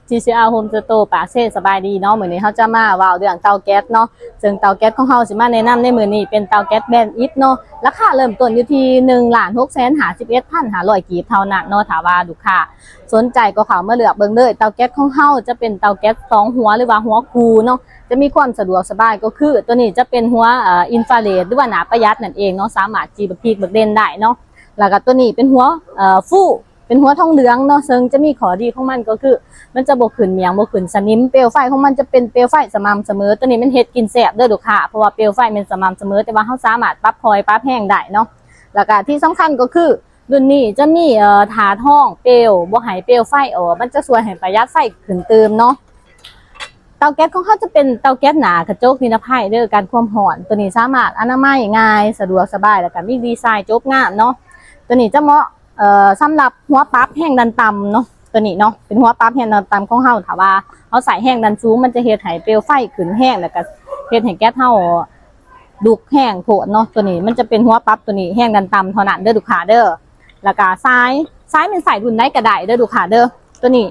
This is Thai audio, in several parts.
TCR Home Store ปากเซ่สบายดีเนาะมื้อนี้เขาจะมาว่าเรื่องเตาแก๊สเนาะซึ่งเตาแก๊สของเขาสิมาแนะนำในมื้อนี้เป็นเตาแก๊สแบรนด์อิทเนาะราคาเริ่มต้นอยู่ที่1,651,500 กีบเท่านั้นเนาะถ้าว่าลูกค้าสนใจก็เข้ามาเลือกเบิ่งเลยเตาแก๊สของเขาจะเป็นเตาแก๊ส2หัวหรือว่าหัวคูเนาะจะมีความสะดวกสบายก็คือตัวนี้จะเป็นหัวอินฟราเรดหรือว่าหนาประหยัดนั่นเองเนาะสามารถจีบพีกเบิกเด่นได้เนาะแล้วก็ตัวนี้เป็นหัวฟูเป็นหัวทองเหลืองเนาะซึ่งจะมีข้อดีของมันก็คือมันจะบ่ขึ้นเมียงบ่ขึ้นสนิมเปลวไฟของมันจะเป็นเปลวไฟสม่ำเสมอตัวนี้มันเฮ็ดกินแซ่บเด้อลูกค้าเพราะว่าเปลวไฟมันสม่ำเสมอแต่ว่าเฮาสามารถปรับพอยปรับแห้งได้เนาะแล้วก็ที่สำคัญก็คือรุ่นนี้จะมีถาท่องเปลวบ่ให้เปลวไฟมันจะช่วยให้ประหยัดไฟขึ้นเติมเนาะเตาแก๊สของเขาจะเป็นเตาแก๊สหนากระจกนิรภัยเด้อการความร้อนตัวนี้สามารถอนามัยง่ายสะดวกสบายแล้วก็มีดีไซน์จบงามเนาะตัวนี้จะเหมาะสำหรับหัวปั๊บแห้งดันต่ำเนาะตัวนี้เนาะเป็นหัวปั๊บแห้งดันต่ำของเฮาถ้าว่าเขาใส่แห้งดันสูงมันจะเฮ็ดให้เปลวไฟขึ้นแห้งแล้วก็เฮ็ดให้แก๊สเฮาดุแห้งโผล่เนาะตัวนี้มันจะเป็นหัวปั๊บตัวนี้แห้งดันต่ำเท่านั้นเด้อลูกค้าเด้อแล้วก็ซ้ายเป็นสายรุ่นได้กระไดเด้อลูกค้าเด้อตัวนี้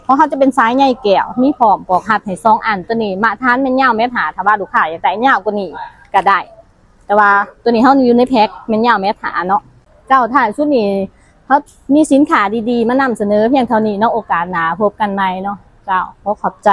เพราะเขาจะเป็นซ้ายใหญ่แก้วมีพร้อมปอกหัดให้2 อันตัวนี้มาทานเป็นยาวเมตรหาถ้าว่าลูกค้าอยากได้ยาวกว่านี้ก็ได้แต่ว่าตัวนี้เขาอยู่ในแพ็คเป็นยาวเมตรหาเนาะเจ้าถ่ายชุดนี้เขามีสินค้าดีๆมานำเสนอเพียงเท่านี้เนาะโอกาสหน้าพบกันใหม่เนาะเจ้าขอบใจ